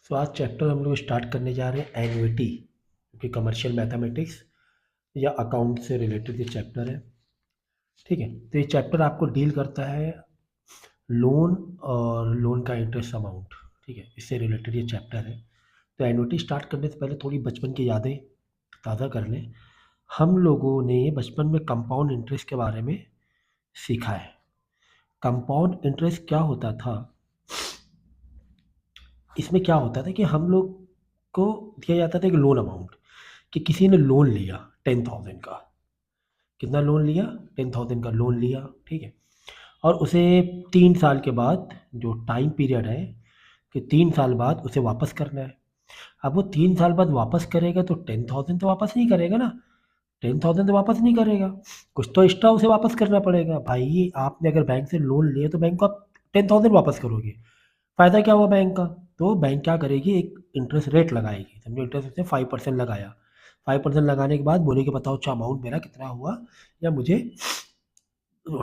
सो आज चैप्टर हम लोग स्टार्ट करने जा रहे हैं एन्युटी, क्योंकि कमर्शियल मैथमेटिक्स या अकाउंट से रिलेटेड ये चैप्टर है। ठीक है, तो ये चैप्टर आपको डील करता है लोन और लोन का इंटरेस्ट अमाउंट। ठीक है, इससे रिलेटेड ये चैप्टर है। तो एन्युटी स्टार्ट करने से पहले थोड़ी बचपन की यादें ताज़ा कर लें। हम लोगों ने बचपन में कंपाउंड इंटरेस्ट के बारे में सीखा है। कंपाउंड इंटरेस्ट क्या होता था? इसमें क्या होता था कि हम लोग को दिया जाता था एक लोन अमाउंट, कि किसी ने लोन लिया 10,000 का। कितना लोन लिया? 10,000 का लोन लिया। ठीक है, और उसे 3 साल के बाद, जो टाइम पीरियड है कि 3 साल बाद उसे वापस करना है। अब वो 3 साल बाद वापस करेगा तो 10,000 तो वापस नहीं करेगा ना। 10,000 तो वापस नहीं करेगा, कुछ तो एक्स्ट्रा उसे वापस करना पड़ेगा। भाई आपने अगर बैंक से लोन लिया तो बैंक को आप 10,000 वापस करोगे, फ़ायदा क्या हुआ बैंक का? तो बैंक क्या करेगी, एक इंटरेस्ट रेट लगाएगी। समझो इंटरेस्ट उसने 5% लगाया। 5% लगाने के बाद बोलेगी बताओ अच्छा अमाउंट मेरा कितना हुआ, या मुझे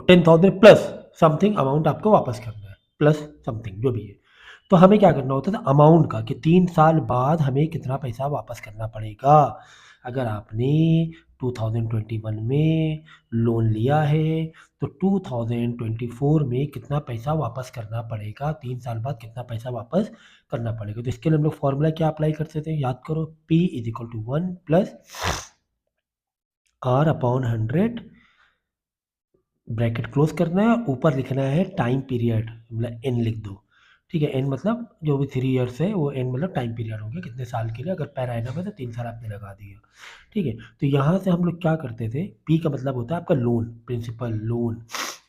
10,000 प्लस समथिंग अमाउंट आपको वापस करना है, प्लस समथिंग जो भी है। तो हमें क्या करना होता था अमाउंट का, कि 3 साल बाद हमें कितना पैसा वापस करना पड़ेगा। अगर आपने 2021 में लोन लिया है तो 2024 में कितना पैसा वापस करना पड़ेगा, 3 साल बाद कितना पैसा वापस करना पड़ेगा। तो इसके लिए हम लोग फॉर्मूला क्या अप्लाई करते थे, याद करो, P = 1 plus R/100, bracket close करना है, ऊपर लिखना है टाइम पीरियड, मतलब एन लिख दो। ठीक है, एन मतलब जो भी 3 ईयर्स है वो एन मतलब टाइम पीरियड हो गया, कितने साल के लिए। अगर पैर एनम है तो 3 साल आपने लगा दिया। ठीक है, तो यहाँ से हम लोग क्या करते थे, पी का मतलब होता है आपका लोन, प्रिंसिपल लोन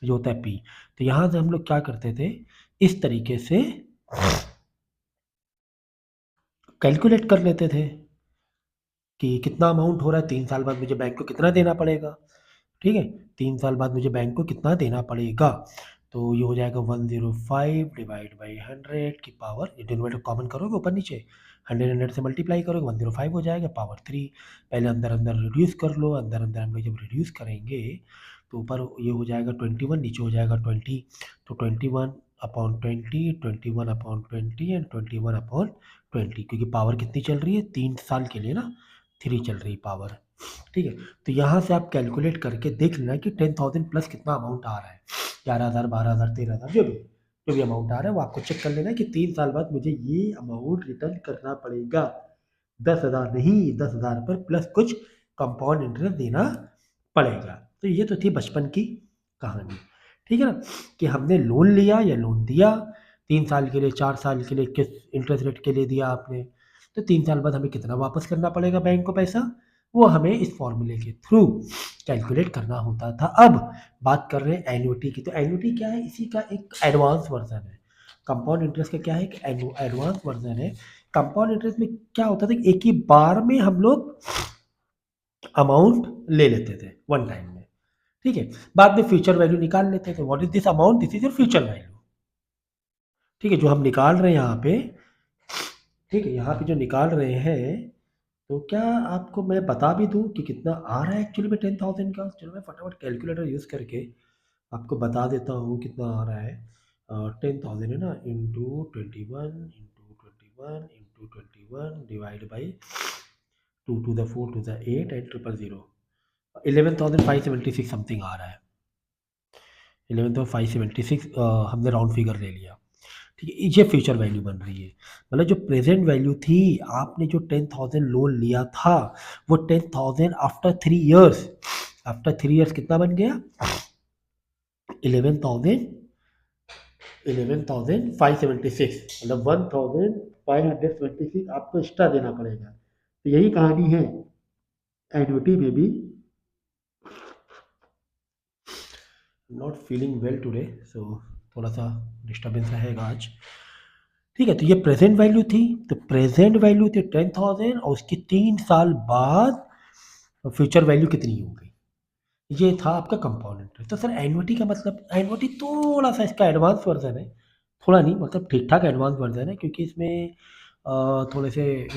जो होता है पी। तो यहाँ से हम लोग क्या करते थे, इस तरीके से कैलकुलेट कर लेते थे कि कितना अमाउंट हो रहा है, 3 साल बाद मुझे बैंक को कितना देना पड़ेगा। ठीक है, 3 साल बाद मुझे बैंक को कितना देना पड़ेगा। तो ये हो जाएगा 105 डिवाइड बाई 100 की पावर, ये डिनोमिनेटर कॉमन करोगे ऊपर नीचे, 100 से मल्टीप्लाई करोगे 105 हो जाएगा पावर 3। पहले अंदर अंदर रिड्यूस कर लो, अंदर अंदर हम लोग जब रिड्यूस करेंगे तो ऊपर ये हो जाएगा 21, नीचे हो जाएगा 20। तो 21/20, 21/20 एंड 21/20, क्योंकि पावर कितनी चल रही है 3 साल के लिए ना, 3 चल रही पावर। ठीक है, तो यहाँ से आप कैलकुलेट करके देख लेना कि 10,000 प्लस कितना अमाउंट आ रहा है, 11,000, 12,000, 13,000, जो भी अमाउंट आ रहा है वो आपको चेक कर लेना है कि 3 साल बाद मुझे ये अमाउंट रिटर्न करना पड़ेगा। 10,000 नहीं, 10,000 पर प्लस कुछ कंपाउंड इंटरेस्ट देना पड़ेगा। तो ये तो थी बचपन की कहानी। ठीक है ना, कि हमने लोन लिया या लोन दिया, 3 साल के लिए, 4 साल के लिए, किस इंटरेस्ट रेट के लिए दिया आपने, तो 3 साल बाद हमें कितना वापस करना पड़ेगा बैंक को पैसा, वो हमें इस फॉर्मूले के थ्रू कैलकुलेट करना होता था। अब बात कर रहे हैं एन्युटी की। तो एन्युटी क्या है, इसी का एक एडवांस वर्जन है। कंपाउंड इंटरेस्ट का क्या है, एक एडवांस वर्जन है। कंपाउंड इंटरेस्ट में क्या होता था कि एक ही बार में हम लोग अमाउंट ले लेते थे वन टाइम में। ठीक है, बाद में फ्यूचर वैल्यू निकाल लेते थे। What is this amount, this is your future value. ठीक है, जो हम निकाल रहे हैं यहाँ पे, ठीक है, यहाँ पे जो निकाल रहे हैं, तो क्या आपको मैं बता भी दूँ कि कितना आ रहा है एक्चुअली में 10,000 का। चलो मैं फटाफट कैलकुलेटर यूज़ करके आपको बता देता हूँ कितना आ रहा है। 10,000 है ना, into 21 divide by 2 to the 4 to the 8 and 000, 11,576 something आ रहा है। 11,576 हमने राउंड फिगर ले लिया। ठीक है, ये फ्यूचर वैल्यू बन रही है। मतलब जो प्रेजेंट वैल्यू थी, आपने जो 10,000 लोन लिया था, वो 10,000 आफ्टर 3 इयर्स कितना बन गया, 11,576, मतलब 1,576 आपको एक्स्ट्रा देना पड़ेगा। तो यही कहानी है एन्युटी में भी। नॉट फीलिंग वेल टुडे, सो थोड़ा सा डिस्टर्बेंस रहेगा आज। ठीक है, तो ये प्रेजेंट वैल्यू थी। तो प्रेजेंट वैल्यू थी 10,000 और उसकी 3 साल बाद फ्यूचर वैल्यू कितनी हो गई, ये था आपका कंपाउंड इंटरेस्ट। तो सर एन्युटी का मतलब, एन्युटी थोड़ा सा इसका एडवांस वर्जन है, थोड़ा नहीं मतलब ठीक ठाक एडवांस वर्जन है, क्योंकि इसमें थोड़े से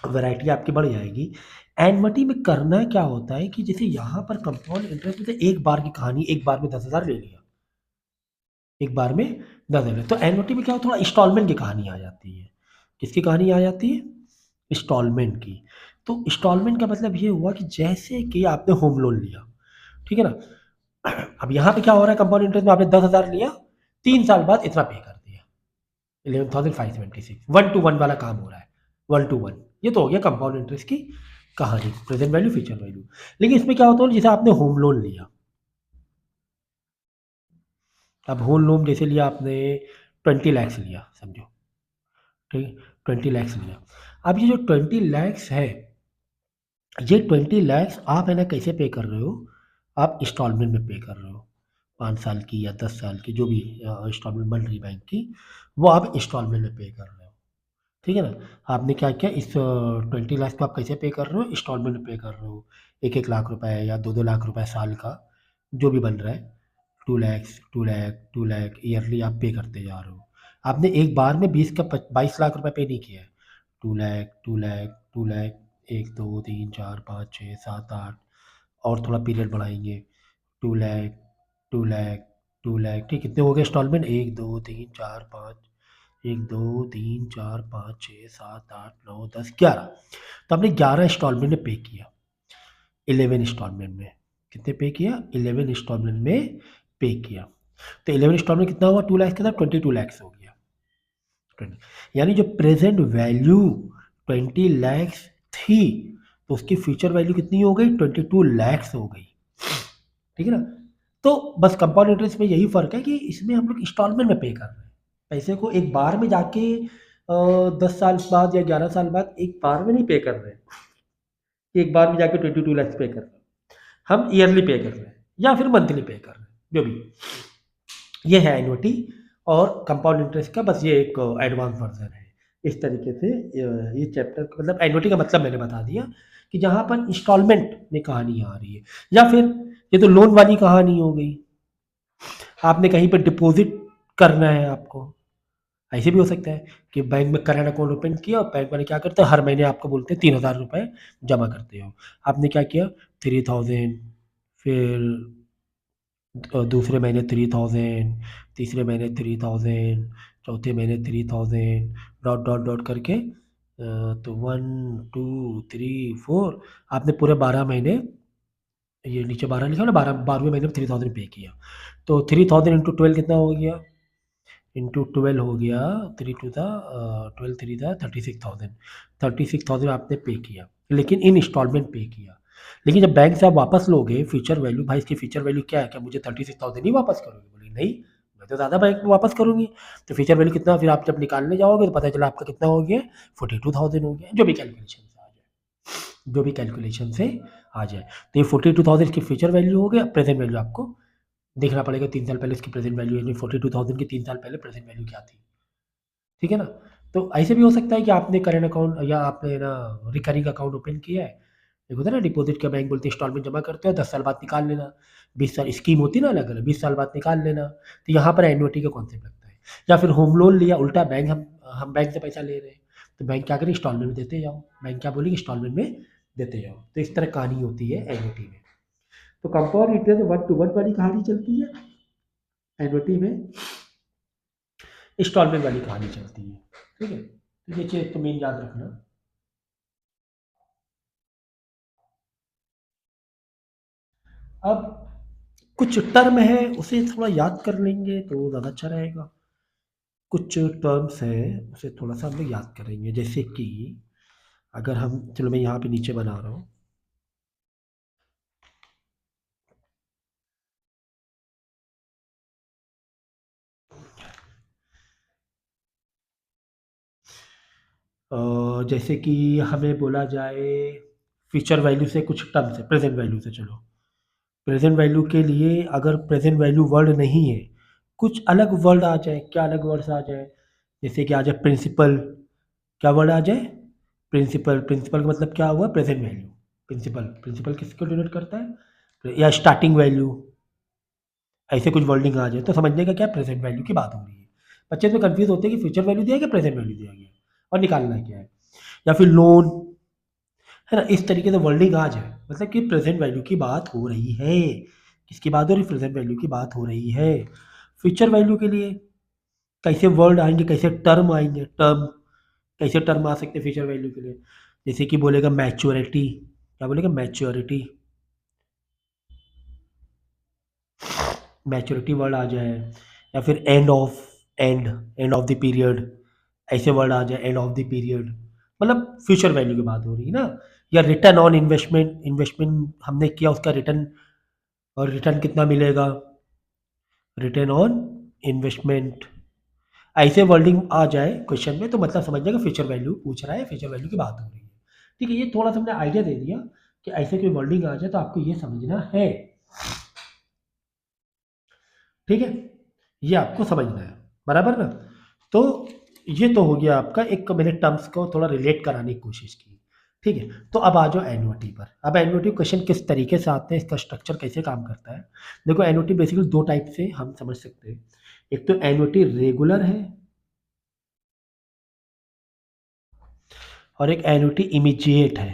वैरायटी आपकी बढ़ जाएगी। एन्युटी में करना क्या होता है कि जैसे यहाँ पर कंपाउंड इंटरेस्ट में से एक बार की कहानी, एक बार में 10,000 ले लिया, एक बार में 10,000। तो एन्युटी में क्या हो, थोड़ा इंस्टॉलमेंट की कहानी आ जाती है किसकी कहानी आ जाती है? इंस्टॉलमेंट की। तो इंस्टॉलमेंट का मतलब ये हुआ कि जैसे कि आपने होम लोन लिया, ठीक है ना? अब यहाँ पे क्या हो रहा है, कंपाउंड इंटरेस्ट में आपने 10,000 लिया, 3 साल बाद इतना पे कर दिया, 11,576, 1 टू 1 वाला काम हो रहा है, 1 टू 1। ये तो हो गया कंपाउंड इंटरेस्ट की कहानी, प्रेजेंट वैल्यू, फ्यूचर वैल्यू। लेकिन इसमें क्या होता है, जैसे आपने होम लोन लिया, अब होम लोन जैसे लिया आपने 20 लैक्स लिया समझो, ठीक है? 20 लैक्स लिया। अब ये जो 20 लैक्स है, ये 20 लैक्स आप है ना कैसे पे कर रहे हो? आप इंस्टॉलमेंट में पे कर रहे हो। 5 साल की या 10 साल की जो भी इंस्टॉलमेंट बन रही बैंक की, वो आप इंस्टॉलमेंट में पे कर रहे हो। ठीक है ना? आपने क्या किया, इस 20 लाख को आप कैसे पे कर रहे हो? इंस्टॉलमेंट में पे कर रहे हो। 1-1 लाख रुपए या 2-2 लाख रुपए साल का, जो भी बन रहा है, 2 लैक्स, 2 लाख, 2 लाख ईयरली आप पे करते जा रहे हो। आपने एक बार में 22 लाख रुपए पे नहीं किया है। 2 लाख, 2 लाख, 2 लाख, 1, 2, 3, 4, 5, 6, 7, 8 और थोड़ा पीरियड बढ़ाएँगे। 2 लाख, 2 लाख, 2 लाख, ठीक कितने हो गए इंस्टॉलमेंट? 1, 2, 3, 4, 5, 1, 2, 3, 4, 5, 6, 7, 8, 9, 10, 11। तो आपने 11 इंस्टॉलमेंट में पे किया। 11 इंस्टॉलमेंट में। कितने पे किया? 11 इंस्टॉलमेंट में पे किया। तो 11 इंस्टॉलमेंट कितना हुआ? 2 लाख के साथ 22 लैक्स हो गया। 20 यानी जो प्रेज़ेंट वैल्यू 20 लैक्स थी, तो उसकी फ्यूचर वैल्यू कितनी हो गई? 22 लैक्स हो गई। ठीक है ना? तो बस कंपाउंड इंटरेस्ट में यही फ़र्क है कि इसमें हम लोग इंस्टॉलमेंट में पे कर रहे हैं। पैसे को एक बार में जाके 10 साल बाद या 11 साल बाद एक बार में नहीं पे कर रहे हैं। एक बार में जाके 22 लैक्स पे कर रहे हैं। हम ईयरली पे कर रहे हैं या फिर मंथली पे कर रहे हैं, जो भी। ये है एन्युटी और कंपाउंड इंटरेस्ट का, बस ये एक एडवांस वर्ज़न है। इस तरीके से ये चैप्टर मतलब एन्युटी का मतलब मैंने बता दिया कि जहाँ पर इंस्टॉलमेंट में कहानी आ रही है, या फिर ये तो लोन वाली कहानी हो गई। आपने कहीं पे डिपॉज़िट करना है आपको, ऐसे भी हो सकता है कि बैंक में करंट अकाउंट ओपन किया और बैंक वाले क्या करते हैं, हर महीने आपको बोलते हैं 3,000 रुपए जमा करते हो। आपने क्या किया, 3,000, फिर दूसरे महीने 3,000, तीसरे महीने 3,000, चौथे महीने 3,000, डॉट डॉट डॉट करके तो 1, 2, 3, 4 आपने पूरे 12 महीने, ये नीचे 12 लिखा है ना, 12वें महीने में 3,000 पे किया। तो 3,000 इंटू 12 कितना हो गया? इंटू 12 हो गया, 3 टू द 12 3 द 36,000। 36,000 आपने पे किया, लेकिन इन इंस्टॉलमेंट पे किया। लेकिन जब बैंक से आप वापस लोगे फ्यूचर वैल्यू, भाई इसकी फ्यूचर वैल्यू क्या है, क्या मुझे 36,000 ही वापस करोगे? बोले नहीं, मैं तो ज़्यादा बैंक में वापस करूँगी। तो फ्यूचर वैल्यू कितना, फिर आप जब निकालने जाओगे तो पता चला आपका कितना हो गया, 42,000 हो गया, जो भी कैलकुलेशन से आ जाए, जो भी कैलकुलेशन से आ जाए। तो ये 42,000 की फ्यूचर वैल्यू हो गया। प्रेजेंट वैल्यू आपको देखना पड़ेगा 3 साल पहले इसकी प्रेजेंट वैल्यू, यानी 42,000 की 3 साल पहले प्रेजेंट वैल्यू क्या थी। ठीक है ना? तो ऐसे भी हो सकता है कि आपने करंट अकाउंट या आपने ना रिकरिंग अकाउंट ओपन किया है। एक होता है ना डिपॉज़िट का, बैंक बोलते हैं इंस्टॉलमेंट जमा करते हो 10 साल बाद निकाल लेना। 20 साल स्कीम होती है ना अलग-अलग, 20 साल बाद निकाल लेना। तो यहाँ पर एन्युटी का कॉन्सेप्ट लगता है। या फिर होम लोन लिया, उल्टा बैंक हम बैंक से पैसा ले रहे हैं, तो बैंक क्या करे, इंस्टॉलमेंट में देते जाओ। बैंक क्या बोलेगी, इंस्टॉलमेंट में देते जाओ। तो इस तरह कहानी होती है एन्युटी में। तो कंपाउंड इंटरेस्ट 1 टू 1 वाली कहानी चलती है, एन्युटी में इंस्टॉलमेंट वाली कहानी चलती है। ठीक है? तो ये चीज़ तो मेन याद रखना। अब कुछ टर्म है उसे थोड़ा याद कर लेंगे तो ज़्यादा अच्छा रहेगा। कुछ टर्म्स हैं उसे थोड़ा-सा हम लोग याद करेंगे, जैसे कि अगर हम, चलो मैं यहाँ पे नीचे बना रहा हूँ। जैसे कि हमें बोला जाए फ्यूचर वैल्यू से कुछ टर्म्स है, प्रेज़ेंट वैल्यू से चलो। प्रेज़ेंट वैल्यू के लिए अगर प्रेज़ेंट वैल्यू वर्ड नहीं है, कुछ अलग वर्ड आ जाए, क्या अलग वर्ड्स आ जाए? जैसे कि आ जाए प्रिंसिपल, क्या वर्ड आ जाए? प्रिंसिपल। प्रिंसिपल का मतलब क्या हुआ? Present value. प्रिंसिपल, प्रिंसिपल किसको डिनोट करता है? या स्टार्टिंग वैल्यू, ऐसे कुछ वर्डिंग आ जाए तो समझने का क्या, प्रेज़ेंट वैल्यू की बात हो रही है। बच्चे इसमें कन्फ्यूज़ होते हैं कि फ्यूचर वैल्यू दिया है कि प्रेज़ेंट वैल्यू दिया गया है और निकालना क्या है। या फिर लोन, है ना? इस तरीके से वर्डिंग आ जाए मतलब कि प्रेज़ेंट वैल्यू की बात हो रही है। किसकी बात हो रही है? प्रेज़ेंट वैल्यू की बात हो रही है। फ्यूचर वैल्यू के लिए कैसे वर्ड आएँगे, कैसे टर्म आएँगे, टर्म कैसे टर्म आ सकते हैं फ्यूचर वैल्यू के लिए, जैसे कि बोलेगा मैच्योरिटी, क्या बोलेगा मैच्योरिटी, मैच्योरिटी वर्ड आ जाए, या फिर एंड ऑफ द पीरियड, ऐसे वर्ड आ जाए, एंड ऑफ द पीरियड, मतलब फ्यूचर वैल्यू की बात हो रही है ना। या रिटर्न ऑन इन्वेस्टमेंट, इन्वेस्टमेंट हमने किया उसका रिटर्न, और रिटर्न कितना मिलेगा, रिटर्न ऑन इन्वेस्टमेंट, ऐसे वर्डिंग आ जाए क्वेश्चन में तो मतलब समझ जाएगा फ्यूचर वैल्यू पूछ रहा है, फ्यूचर वैल्यू की बात हो रही है। ठीक है, ये थोड़ा सा हमने आइडिया दे दिया कि ऐसे कोई वर्डिंग आ जाए तो आपको ये समझना है। ठीक है, ये आपको समझना है, बराबर ना। तो ये तो हो गया आपका, एक मैंने टर्म्स को थोड़ा रिलेट कराने की कोशिश की। ठीक है, तो अब आ जाओ एन्युटी पर। अब एन्युटी क्वेश्चन किस तरीके से आते हैं, इसका स्ट्रक्चर कैसे काम करता है। देखो एन्युटी बेसिकली दो टाइप से हम समझ सकते हैं। एक तो एन्युटी रेगुलर है, और एक एन्युटी इमीडिएट है।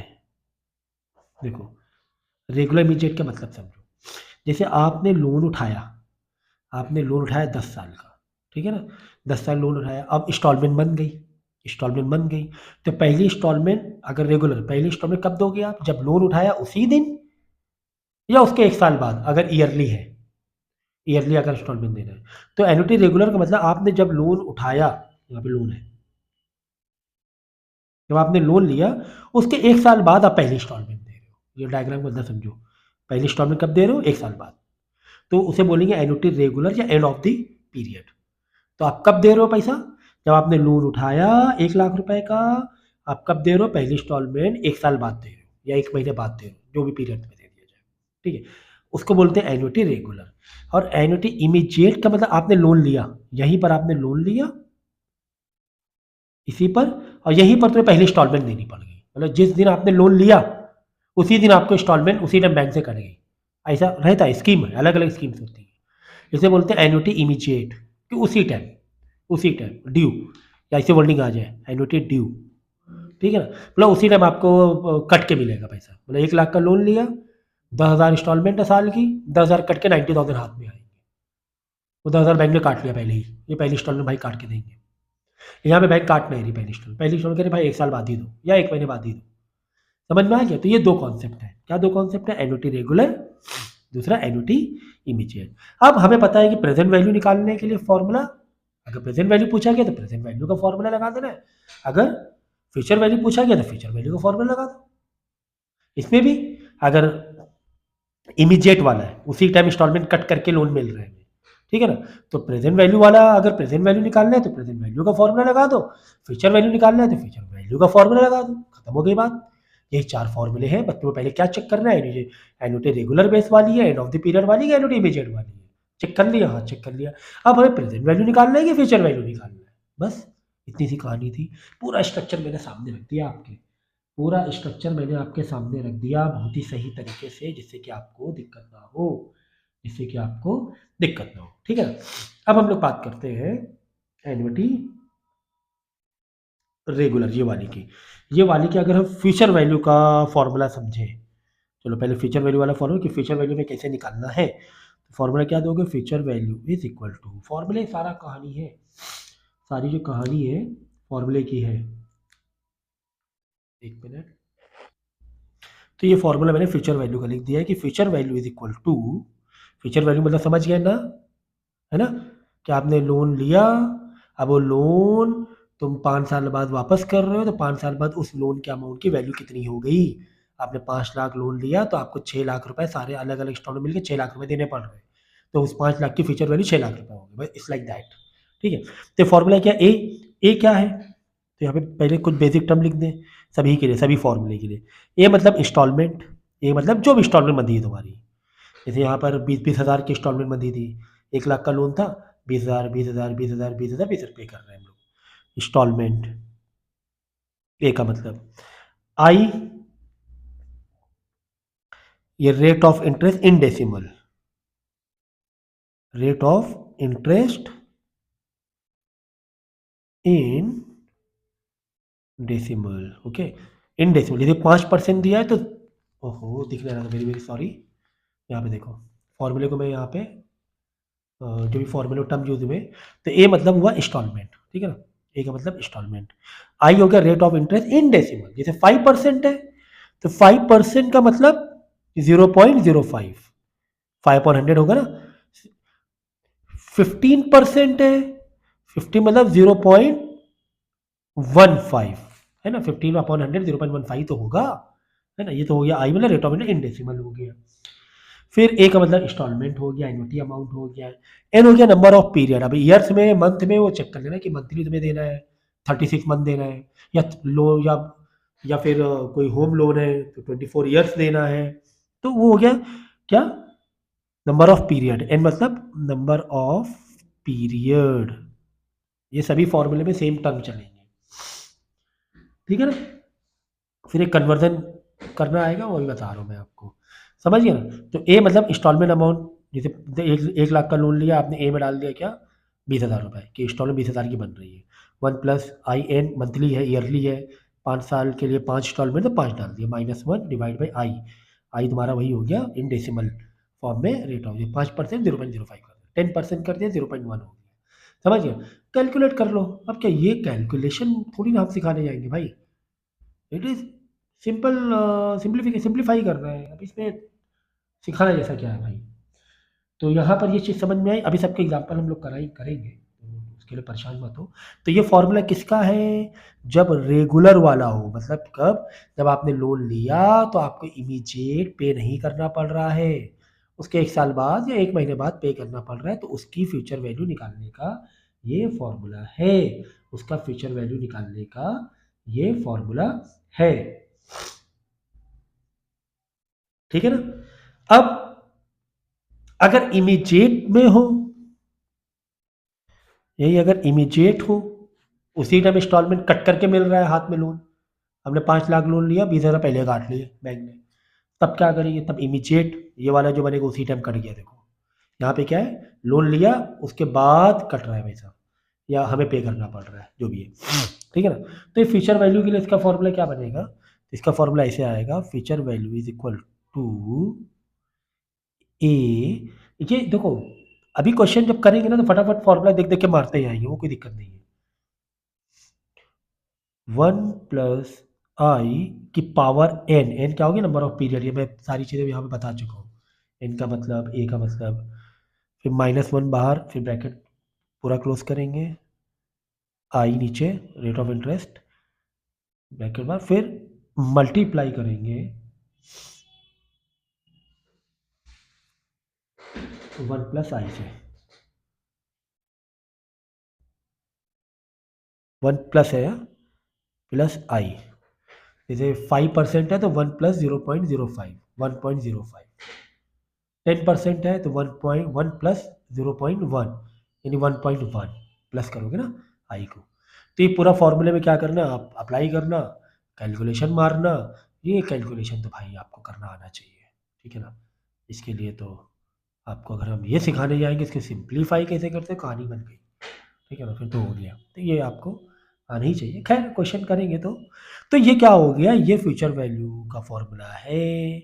देखो रेगुलर इमीडिएट का मतलब समझो, जैसे आपने लोन उठाया 10 साल का, ठीक है ना, 10 साल लोन उठाया, अब इंस्टॉलमेंट बन गई, इंस्टॉलमेंट बन गई, तो पहली इंस्टॉलमेंट अगर रेगुलर, पहली इंस्टॉलमेंट कब दोगे आप, जब लोन उठाया उसी दिन, या उसके 1 साल बाद अगर ईयरली है, ईयरली अगर इंस्टॉलमेंट देना है। तो एन्युटी रेगुलर का मतलब आपने जब लोन उठाया, यहाँ पे लोन है, जब आपने लोन लिया उसके 1 साल बाद आप पहली इंस्टॉलमेंट दे रहे हो, ये डायग्राम को अंदर समझो, पहली इंस्टॉलमेंट कब दे रहे हो, 1 साल बाद, तो उसे बोलेंगे एन्युटी रेगुलर या एंड ऑफ द पीरियड। तो आप कब दे रहे हो पैसा, जब आपने लोन उठाया 1 लाख रुपए का, आप कब दे रहे हो, पहली इंस्टॉलमेंट 1 साल बाद दे रहे हो या 1 महीने बाद दे रहे हो, जो भी पीरियड में दे दिया जाए। ठीक है, उसको बोलते हैं एन्युटी रेगुलर। और एन्युटी इमीडिएट का मतलब आपने लोन लिया, यहीं पर आपने लोन लिया इसी पर, और यहीं पर तुम्हें पहली इंस्टॉलमेंट देनी पड़ गई, मतलब जिस दिन आपने लोन लिया उसी दिन आपको इंस्टॉलमेंट उसी टाइम बैंक से कट गई, ऐसा रहता है, स्कीम है, अलग अलग स्कीम्स होती है। इसे बोलते हैं एन्युटी इमीडिएट, कि उसी टाइम ड्यू, या ऐसे वर्डिंग आ जाए एन्युटी ड्यू। ठीक है ना, मतलब उसी टाइम आपको कट के मिलेगा पैसा, मतलब 1 लाख का लोन लिया, 10,000 इंस्टॉलमेंट है साल की, 10,000 कट के 90,000 हाथ में आएंगे, वो 10,000 बैंक ने काट लिया पहले ही, ये पहली इंस्टॉलमेंट भाई काट के देंगे। यहाँ पे बैंक काट नहीं रही, पहली इंस्टॉलमेंट कह रही भाई 1 साल बाद ही दो या 1 महीने बाद ही दो। समझ में आ गया, तो ये दो कॉन्सेप्ट है, क्या दो कॉन्सेप्ट है, एन्युटी रेगुलर, दूसरा एन्युटी इमीडिएट। अब हमें पता है कि प्रेजेंट वैल्यू निकालने के लिए फॉर्मूला, अगर प्रेजेंट वैल्यू पूछा गया तो प्रेजेंट वैल्यू का फॉर्मूला लगा देना है, अगर फ्यूचर वैल्यू पूछा गया तो फ्यूचर वैल्यू का फॉर्मूला लगा दो। इसमें भी अगर इमीडिएट वाला है, उसी टाइम इंस्टॉलमेंट कट करके लोन मिल रहे हैं, ठीक है ना, तो प्रेजेंट वैल्यू वाला, अगर प्रेजेंट वैल्यू निकालना है तो प्रेजेंट वैल्यू का फॉर्मूला लगा दो, फ्यूचर वैल्यू निकालना है तो फ्यूचर वैल्यू का फॉर्मूला लगा दो, खत्म हो गई बात। यही 4 फॉर्मूले हैं, बच्चों को पहले क्या चेक करना है, एन्युटी रेगुलर बेस वाली है, एंड ऑफ द पीरियड वाली है, एन्युटी इमीडिएट वाली है, चेक कर लिया, हाँ चेक कर लिया। अब हमें प्रेजेंट वैल्यू निकालना है कि फ्यूचर वैल्यू निकालना है, बस इतनी सी कहानी थी। पूरा स्ट्रक्चर मैंने सामने रख दिया आपके, पूरा स्ट्रक्चर मैंने आपके सामने रख दिया बहुत ही सही तरीके से, जिससे कि आपको दिक्कत ना हो, जिससे कि आपको दिक्कत ना हो। ठीक है, अब हम लोग बात करते हैं एन्युटी रेगुलर, ये वाली की अगर हम फ्यूचर वैल्यू का फॉर्मूला समझें, चलो पहले फ्यूचर वैल्यू वाला फॉर्मूला कि फ्यूचर वैल्यू में कैसे निकालना है, तो फॉर्मूला क्या दोगे, future value is equal to, फॉर्मूले सारा कहानी है, सारी जो कहानी है फॉर्मूले की है। एक मिनट, तो ये फॉर्मूला मैंने फ्यूचर वैल्यू का लिख दिया है कि future value is equal to, future value मतलब समझ गए ना, है ना, कि आपने लोन लिया, अब वो लोन तुम 5 साल बाद वापस कर रहे हो, तो 5 साल बाद उस लोन के अमाउंट की वैल्यू कितनी हो गई। आपने 5 लाख लोन लिया तो आपको 6 लाख रुपए सारे अलग अलग इंस्टॉलमेंट मिलकर 6 लाख रुपए देने पड़ रहे हैं, तो उस 5 लाख की फ्यूचर वैल्यू 6 लाख रुपए होगी, बस इट्स लाइक दैट। ठीक है, तो फॉर्मूला क्या, ए क्या है, तो यहाँ पे पहले कुछ बेसिक टर्म लिख दें सभी के लिए, सभी फॉर्मूले के लिए। ए मतलब इंस्टॉलमेंट, ए मतलब जो भी इंस्टॉलमेंट बंधी है तुम्हारी, जैसे यहाँ पर 20,000 की इंस्टॉलमेंट बंधी थी, 1 लाख का लोन था, 20,000 20,000 20,000 20,000 20 रुपये कर रहे हैं हम लोग इंस्टॉलमेंट। ए का मतलब आई, ये rate of interest in decimal, rate of interest in decimal, okay, in decimal, यदि 5% दिया है तो, ओहो दिख नहीं रहा था, वेरी वेरी सॉरी, यहाँ पे देखो फॉर्मूले को मैं यहाँ पे जो भी फॉर्मूले टर्म यूज हुए, तो ए मतलब हुआ इंस्टॉलमेंट, ठीक है ना, ए का मतलब इंस्टॉलमेंट। आई हो गया rate of interest in decimal, जैसे 5% है तो 5% का मतलब 0.05, 5/100 होगा ना। 15% है, 15 मतलब 0.15 है ना, 15/100 0.15 तो होगा, है ना। ये तो हो गया आई मतलब rate of interest in decimal हो गया। फिर ए का मतलब इंस्टॉलमेंट हो गया, एन्युटी अमाउंट हो गया, एन हो गया नंबर ऑफ पीरियड। अभी ईयर्स में मंथ में वो चेक कर लेना कि मंथली तुम्हें देना है 36 मंथ देना है, या लोन या फिर कोई होम लोन है तो 24 ईयर्स देना है। तो वो हो गया क्या, नंबर ऑफ पीरियड। एन मतलब नंबर ऑफ पीरियड। ये सभी फॉर्मूले में सेम टर्म चलेंगे, ठीक है ना। फिर एक कन्वर्जन करना आएगा, वो भी बता रहा हूँ मैं आपको, समझ गया ना। तो ए मतलब इंस्टॉलमेंट अमाउंट, जैसे 1 लाख का लोन लिया आपने, ए में डाल दिया क्या 20,000 रुपये की इंस्टॉलमेंट 20,000 की बन रही है। 1+IN मंथली है, ईयरली है, 5 साल के लिए 5 इंस्टॉलमेंट तो 5 डाल दिया, -1 डिवाइड बाई आई। आई तुम्हारा वही हो गया इन डेसिमल फॉर्म में रेट ऑफ, 5% 0.05 कर दिया, 10% कर दिया 0.1 हो गया, समझ गया। कैलकुलेट कर लो। अब क्या ये कैलकुलेशन थोड़ी ना हम सिखाने जाएंगे भाई, इट इज़ सिंपल, सिंप्लीफाई कर रहे हैं। अब इसमें सिखाना जैसा क्या है भाई। तो यहाँ पर ये चीज़ समझ में आई। अभी सबके एग्जाम्पल हम लोग करेंगे, तो उसके लिए परेशान मत हो। तो ये फॉर्मूला किसका है, जब रेगुलर वाला हो, मतलब कब, जब आपने लोन लिया तो आपको इमीडिएट पे नहीं करना पड़ रहा है, उसके 1 साल बाद या 1 महीने बाद पे करना पड़ रहा है, तो उसकी फ्यूचर वैल्यू निकालने का ये फॉर्मूला है, उसका फ्यूचर वैल्यू निकालने का ये फॉर्मूला है, ठीक है ना। अब अगर इमीडिएट में हो, यही अगर इमीडिएट हो, उसी टाइम इंस्टॉलमेंट कट करके मिल रहा है हाथ में लोन, हमने 5 लाख लोन लिया, 20,000 पहले काट लिए बैंक ने, तब क्या करेंगे, तब इमीडिएट ये वाला जो बनेगा उसी टाइम कट गया। देखो यहाँ पे क्या है, लोन लिया उसके बाद कट रहा है पैसा, या हमें पे करना पड़ रहा है, जो भी है, ठीक है ना। तो ये फ्यूचर वैल्यू के लिए इसका फॉर्मूला क्या बनेगा, इसका फॉर्मूला ऐसे आएगा, future value is equal to A, ये देखो अभी क्वेश्चन जब करेंगे ना तो फटाफट फॉर्मूला देख देख के मारते ही आएंगे, वो कोई दिक्कत नहीं है। 1+i की पावर n, n क्या होगी, नंबर ऑफ पीरियड, ये मैं सारी चीज़ें यहाँ पे बता चुका हूँ। n का मतलब, a का मतलब, फिर -1 बाहर, फिर ब्रैकेट पूरा क्लोज करेंगे, i नीचे, रेट ऑफ इंटरेस्ट ब्रैकेट बाहर, फिर मल्टीप्लाई करेंगे 1+i से, 1+ है प्लस आई, जैसे 5% है तो 1+0.05, 1.05, 10% है तो 1.1+0.1, यानी 1.1 प्लस करोगे ना आई को। तो ये पूरा फॉर्मूले में क्या करना, आप अप्लाई करना, कैलकुलेशन मारना। ये कैलकुलेशन तो भाई आपको करना आना चाहिए, ठीक है ना। इसके लिए तो आपको, अगर हम ये सिखाने जाएंगे इसके सिंप्लीफाई कैसे करते हैं, कहानी बन गई, ठीक है ना, फिर तो हो गया। तो ये आपको आना ही चाहिए, खैर क्वेश्चन करेंगे तो ये क्या हो गया, ये फ्यूचर वैल्यू का फॉर्मूला है,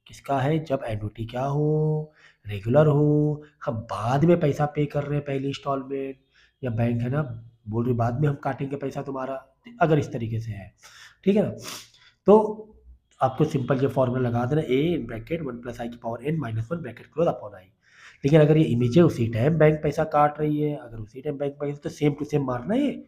किसका है, जब एन्युटी क्या हो, रेगुलर हो, हम बाद में पैसा पे कर रहे हैं पहली इंस्टॉलमेंट, या बैंक है ना बोल रही बाद में हम काटेंगे पैसा तुम्हारा, अगर इस तरीके से है, ठीक है ना। तो आपको सिंपल ये फॉर्मूला लगा देना, ए इन ब्रैकेट 1+i की power n -1 bracket close upon I. लेकिन अगर ये इमीडिएट उसी टाइम बैंक पैसा काट रही है, अगर उसी टाइम बैंक पैसा, तो सेम टू सेम मारना है, ये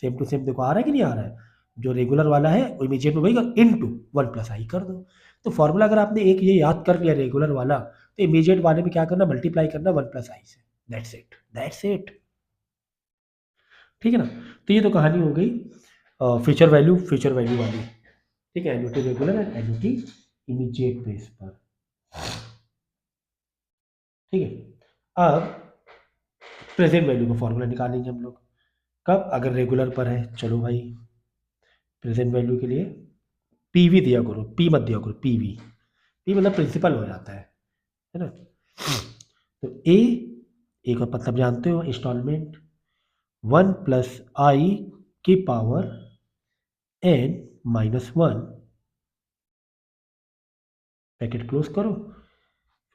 सेम टू सेम देखो आ रहा है कि नहीं आ रहा है, जो रेगुलर वाला है वो इमीडिएट में वही इनटू 1+i कर दो। तो फॉर्मूला अगर आपने एक ये याद कर लिया रेगुलर वाला, तो इमीडिएट वाले में क्या करना, मल्टीप्लाई करना 1+i से, दैट्स इट, दैट्स इट, ठीक है ना। तो ये तो कहानी हो गई फ्यूचर वैल्यू वाली, ठीक है, annuity regular and annuity immediate base पर, ठीक है। अब प्रेजेंट वैल्यू का फॉर्मूला निकालेंगे हम लोग, कब, अगर रेगुलर पर है, चलो भाई प्रेजेंट वैल्यू के लिए पीवी दिया करो, पी मत दिया करो, पीवी, पी मतलब प्रिंसिपल हो जाता है ना। तो ए, ए का मतलब जानते हो इंस्टॉलमेंट, 1+i की पावर n-1 ब्रैकेट क्लोज करो,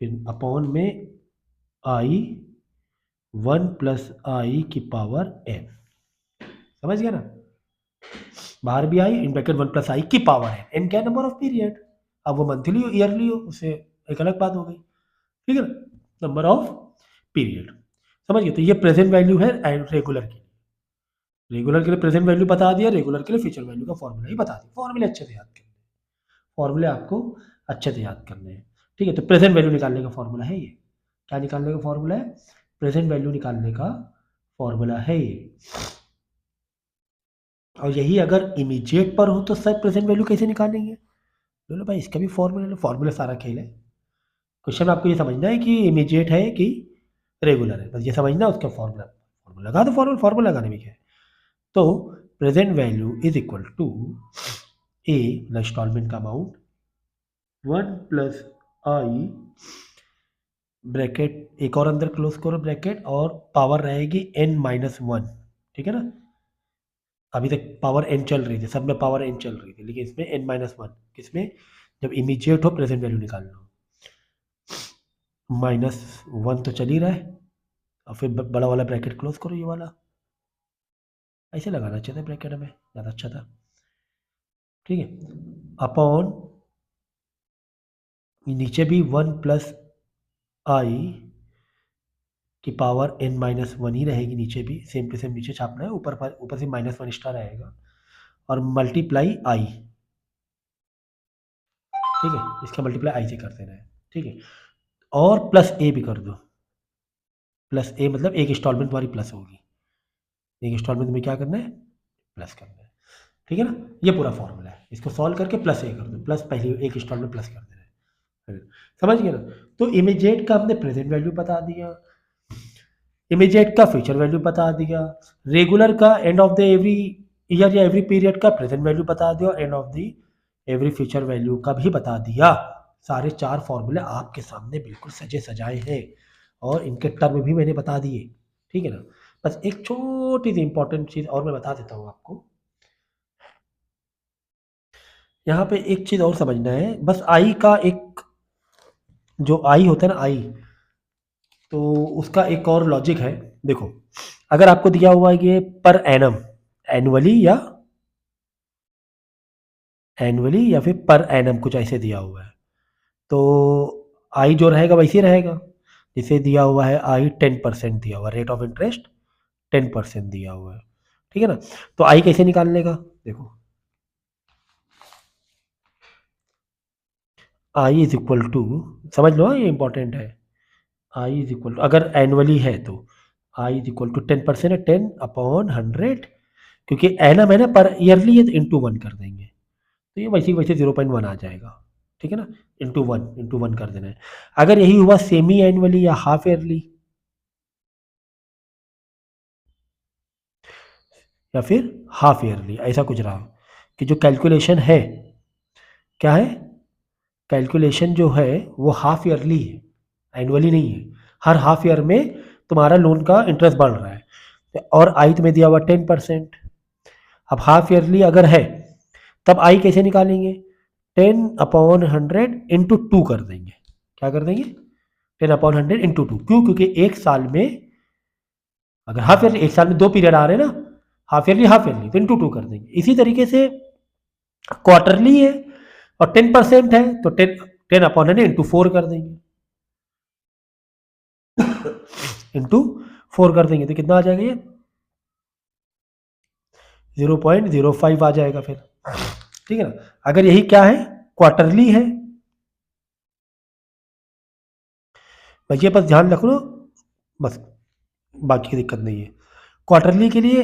फिर अपॉन में i 1+i की पावर n, समझ गया ना, बाहर भी आई इन ब्रैकेट 1 प्लस आई की पावर है, एन क्या नंबर ऑफ पीरियड, अब वो मंथली हो ईयरली हो उससे एक अलग बात हो गई, ठीक है ना, नंबर ऑफ पीरियड। समझ गए, तो ये प्रेजेंट वैल्यू है रेगुलर की, रेगुलर के लिए प्रेजेंट वैल्यू बता दिया, रेगुलर के लिए फ्यूचर वैल्यू का फॉर्मूला ही बता दिया, फॉर्मूले अच्छे से याद करने, फॉर्मूले आपको अच्छे से याद करने हैं, ठीक है। तो प्रेजेंट वैल्यू निकालने का फॉर्मूला है ये, क्या निकालने का फॉर्मूला है, प्रेजेंट वैल्यू निकालने का फॉर्मूला है ये। और यही अगर इमीडिएट पर हो तो सर प्रेजेंट वैल्यू कैसे निकालेंगे, बोलो भाई इसका भी फॉर्मूला, फॉर्मूला सारा खेल है, क्वेश्चन आपको ये समझना है कि इमीडिएट है कि रेगुलर है, बस ये समझना है, उसका फॉर्मूला फॉर्मूला लगा दो, फॉर्मूला लगाने में क्या है। तो present value is equal to a installment का अमाउंट 1 प्लस आई ब्रैकेट एक और अंदर क्लोज करो ब्रैकेट, और पावर रहेगी n-1, ठीक है ना, अभी तक पावर n चल रही थी, सब में पावर n चल रही थी, लेकिन इसमें n-1, किसमें, जब इमीडिएट हो प्रेजेंट वैल्यू निकालना हो, -1 तो चल ही रहा है, और फिर बड़ा वाला ब्रैकेट क्लोज करो, ये वाला ऐसे लगाना चाहिए था ब्रैकेट में, ज़्यादा अच्छा था, ठीक है, अपॉन नीचे भी 1 प्लस आई की पावर n-1 ही रहेगी, नीचे भी सेम टू सेम नीचे छापना है, ऊपर से -1 एक्स्ट्रा रहेगा, और मल्टीप्लाई आई, ठीक है, इसका मल्टीप्लाई आई से कर देना है, ठीक है, और प्लस ए भी कर दो, प्लस ए मतलब एक इंस्टॉलमेंट तुम्हारी प्लस होगी, एक इंस्टॉलमेंट में क्या करना है, प्लस करना है, ठीक है ना, ये पूरा फॉर्मूला है, इसको सॉल्व करके प्लस ए कर दो, प्लस पहले एक इंस्टॉलमेंट प्लस कर देना है, समझ गए ना। तो इमीडिएट का हमने प्रेजेंट वैल्यू बता दिया, इमीडिएट का फ्यूचर वैल्यू बता दिया, रेगुलर का end of the every year या एवरी पीरियड का प्रेजेंट वैल्यू बता दिया, और end of the every future value का भी बता दिया। सारे 4 फॉर्मूले आपके सामने बिल्कुल सजे सजाए हैं, और इनके टर्म भी मैंने बता दिए, ठीक है ना। बस एक छोटी सी इंपॉर्टेंट चीज़ और मैं बता देता हूँ आपको, यहाँ पे एक चीज़ और समझना है, बस आई का एक जो आई होता है ना आई, तो उसका एक और लॉजिक है, देखो अगर आपको दिया हुआ है ये पर एनम, एनुअली या फिर पर एनम कुछ ऐसे दिया हुआ है, तो आई जो रहेगा वैसे रहेगा, जिसे दिया हुआ है आई 10% दिया हुआ है, रेट ऑफ इंटरेस्ट 10% दिया हुआ है, ठीक है ना। तो आई कैसे निकालने का, देखो आई इज इक्वल टू, समझ लो ये इंपॉर्टेंट है, आई इज इक्वल टू अगर एनुअली है तो आई इज इक्वल टू 10% है, 10/100, क्योंकि एनम है ना पर ईयरली है तो इंटू 1 कर देंगे, तो ये वैसे वैसे 0.1 आ जाएगा, ठीक है ना, इंटू वन कर देना है। अगर यही हुआ सेमी एनुअली या हाफ ईयरली या फिर हाफ ईयरली, ऐसा कुछ रहा कि जो कैलकुलेशन है क्या है, कैलकुलेशन जो है वो हाफ ईयरली है, एनुअली नहीं है, हर हाफ ईयर में तुम्हारा लोन का इंटरेस्ट बढ़ रहा है, और आई तुम्हें दिया हुआ 10%, अब हाफ ईयरली अगर है तब आई कैसे निकालेंगे, 10/100 इंटू 2 कर देंगे, क्या कर देंगे, 10/100 इंटू 2, क्यों, क्योंकि एक साल में अगर हाफ ईयरली, एक साल में 2 पीरियड आ रहे हैं ना, हाफ ईयरली तो इंटू 2 कर देंगे। इसी तरीके से क्वार्टरली है और 10% है तो 10/100 इंटू 4 कर देंगे, इंटू 4 कर देंगे तो कितना आ जाएगा, ये 0.05 आ जाएगा फिर, ठीक है ना। अगर यही क्या है, क्वार्टरली है, बस ये बस ध्यान रख लो, बस बाकी की दिक्कत नहीं है। क्वार्टरली के लिए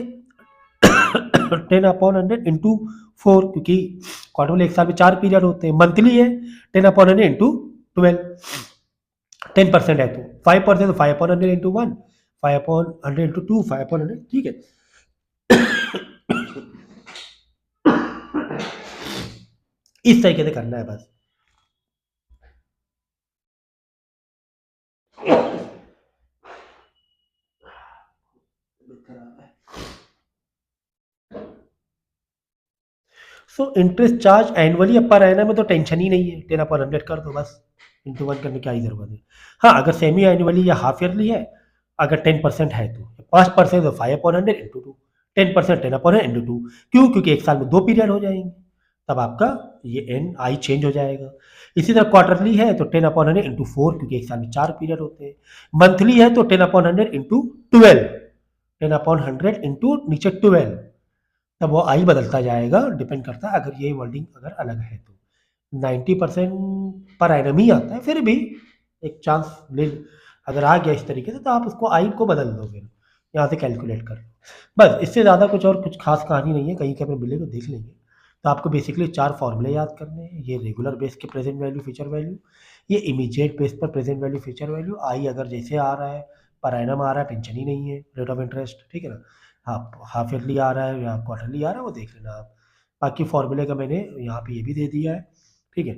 10/100 इंटू 4, क्योंकि क्वार्टर में एक साल में 4 पीरियड होते हैं, मंथली है 10/100 इंटू 12, 10% है तो 5%, तो 5/100 इंटू 1, 5/100 इंटू 2, 5/100, ठीक है। इस तरीके से करना है बस, so interest charge annually per annum में तो टेंशन ही नहीं है, 10/100 कर दो बस, इंटू 1 करने की क्या ही जरूरत है। हाँ अगर सेमी एनुअली या हाफ ईयरली है, अगर 10% है तो 5% तो 5/100 इंटू 2, 10% 10/100 क्यों? क्योंकि एक साल में 2 पीरियड हो जाएंगे, तब आपका ये एन आई चेंज हो जाएगा। इसी तरह क्वार्टरली है तो 10/100 इंटू 4 क्योंकि एक साल में 4 पीरियड होते हैं। मंथली है तो 10/100 इंटू 12, 10/100 इंटू नीचे 12, तब वो आई बदलता जाएगा, डिपेंड करता है अगर ये वर्डिंग अगर अलग है तो। 90% पर एनम ही आता है, फिर भी एक चांस ले, अगर आ गया इस तरीके से तो आप उसको आई को बदल दोगे, यहाँ से कैलकुलेट कर लो। बस इससे ज़्यादा कुछ और कुछ खास कहानी नहीं है, कहीं कहीं मिले तो देख लेंगे। तो आपको बेसिकली 4 फॉर्मूले याद करने हैं, ये रेगुलर बेस के प्रेजेंट वैल्यू फ्यूचर वैल्यू, ये इमीडिएट बेस पर प्रेजेंट वैल्यू फ्यूचर वैल्यू, आई अगर जैसे आ रहा है पर एनम आ रहा है, टेंशन ही नहीं है, रेट ऑफ इंटरेस्ट, ठीक है ना। हाँ, हाफ ईयरली आ रहा है या क्वार्टरली आ रहा है वो देख लेना आप। बाकी फॉर्मूले का मैंने यहाँ पे ये भी दे दिया है, ठीक है।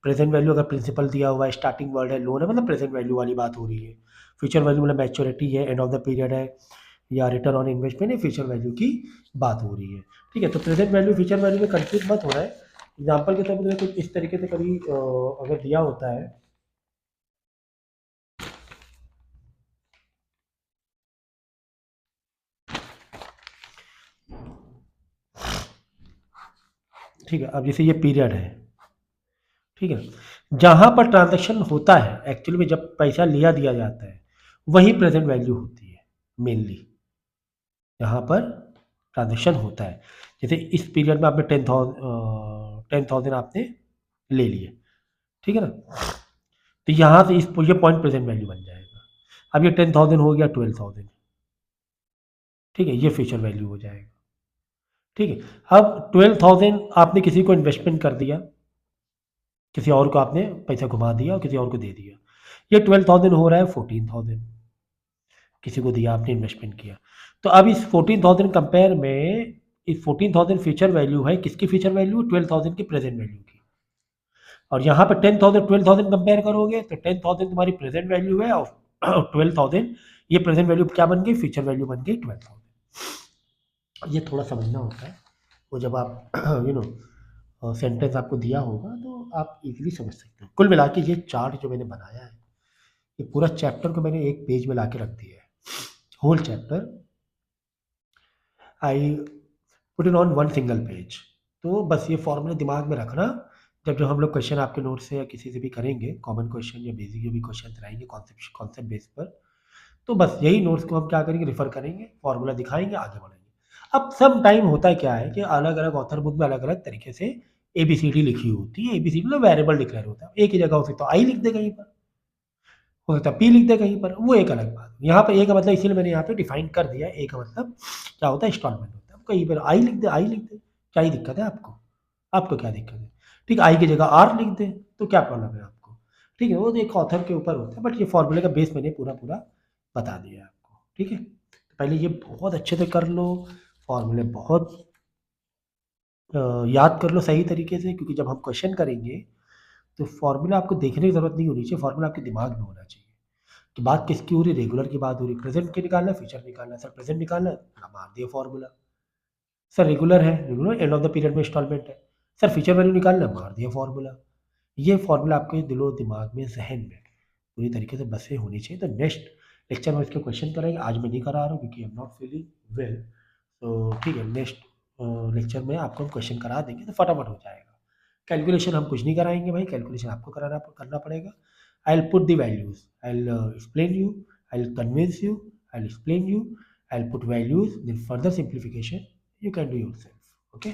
प्रेजेंट वैल्यू अगर प्रिंसिपल दिया हुआ है, स्टार्टिंग वर्ड है, लोन है, मतलब प्रेजेंट वैल्यू वाली बात हो रही है। फ्यूचर वैल्यू मतलब मैच्योरिटी है, एंड ऑफ द पीरियड है, या रिटर्न ऑन इन्वेस्टमेंट है, फ्यूचर वैल्यू की बात हो रही है, ठीक है। तो प्रेजेंट वैल्यू फ्यूचर वैल्यू में कंफ्यूज मत हो रहा है। एग्जाम्पल के तौर पर कुछ इस तरीके से कभी अगर दिया होता है, ठीक है, अब जैसे ये पीरियड है, ठीक है, जहां पर ट्रांजैक्शन होता है एक्चुअली में जब पैसा लिया दिया जाता है वही प्रेजेंट वैल्यू होती है मेनली, जहां पर ट्रांजैक्शन होता है। जैसे इस पीरियड में आपने 10,000 आपने ले लिए, ठीक है ना, तो यहाँ से इस ये पॉइंट प्रेजेंट वैल्यू बन जाएगा। अब ये 10,000 हो गया 12,000, ठीक है, ये फ्यूचर वैल्यू हो जाएगा, ठीक है। अब 12,000 आपने किसी को इन्वेस्टमेंट कर दिया, किसी और को आपने पैसा घुमा दिया और किसी और को दे दिया, ये 12,000 हो रहा है 14,000, किसी को दिया आपने इन्वेस्टमेंट किया। तो अब इस 14,000 कंपेयर में इस 14,000 फ्यूचर वैल्यू है, किसकी फ्यूचर वैल्यू? 12,000 की प्रेजेंट वैल्यू की। और यहाँ पर 10,000 12,000 कंपेयर करोगे तो 10,000 तुम्हारी प्रेजेंट वैल्यू है और 12,000 ये प्रेजेंट वैल्यू क्या बन गई? फ्यूचर वैल्यू बन गई 12,000। ये थोड़ा समझना होता है, वो जब आप यू नो सेंटेंस आपको दिया होगा तो आप इजीली समझ सकते हो। कुल मिला के ये चार्ट जो मैंने बनाया है, ये पूरा चैप्टर को मैंने एक पेज में ला के रख दिया है, whole chapter I put in on one single page. तो बस ये फॉर्मूला दिमाग में रखना, जब जब हम लोग क्वेश्चन आपके नोट से या किसी से भी करेंगे, कॉमन क्वेश्चन या बेसिक जो भी क्वेश्चन रहेंगे कॉन्सेप्ट कॉन्सेप्ट बेस पर, तो बस यही नोट्स को हम क्या करेंगे, रेफर करेंगे, फॉर्मूला दिखाएंगे, आगे बढ़ेंगे। अब सम टाइम होता है क्या है कि अलग अलग ऑथर बुक में अलग अलग तरीके से एबीसीडी लिखी होती है, एबीसीडी मतलब वेरिएबल डिक्लेयर होता है, एक ही जगह हो सकता है आई लिख दे कहीं पर, हो सकता है पी लिख दे कहीं पर, वो एक अलग बात। यहाँ पर ए का मतलब इसीलिए मैंने यहाँ पे डिफाइन कर दिया, ए का मतलब क्या होता है? इंस्टॉलमेंट होता है। कहीं पर आई लिख दे, आई लिख दे, क्या ही दिक्कत है आपको? आपको क्या दिक्कत है? ठीक है, आई की जगह आर लिख दे तो क्या प्रॉब्लम है आपको? ठीक है, वो तो एक ऑथर के ऊपर होता है, बट ये फॉर्मूले का बेस मैंने पूरा पूरा बता दिया है आपको, ठीक है। तो पहले ये बहुत अच्छे से कर लो, फॉर्मूले बहुत याद कर लो सही तरीके से, क्योंकि जब हम क्वेश्चन करेंगे तो फॉर्मूला आपको देखने की जरूरत नहीं होनी चाहिए, फॉर्मूला आपके दिमाग में होना चाहिए। तो बात किसकी हो रही? रेगुलर की बात हो रही, प्रेजेंट के निकालना है, फ्यूचर निकालना है। सर प्रेजेंट निकालना है, मार दिया फॉर्मूला। सर रेगुलर है, regular end of the period में इंस्टॉलमेंट है। सर फ्यूचर वैल्यू निकालना है, मार दिया फॉर्मूला। ये फॉर्मूला आपके दिलो दिमाग में, जहन में पूरी तरीके से बसे होनी चाहिए। तो नेक्स्ट लेक्चर में इसके क्वेश्चन करेंगे, आज मैं नहीं करा रहा हूँ क्योंकि I am not feeling well. तो ठीक है, नेक्स्ट लेक्चर में आपको हम क्वेश्चन करा देंगे तो फटाफट हो जाएगा। कैलकुलेशन हम कुछ नहीं कराएंगे भाई, कैलकुलेशन आपको करना पड़ेगा। I will put the values, I will explain you, I will convince you, I will explain you, I will put values, then further simplification you can do yourself, okay?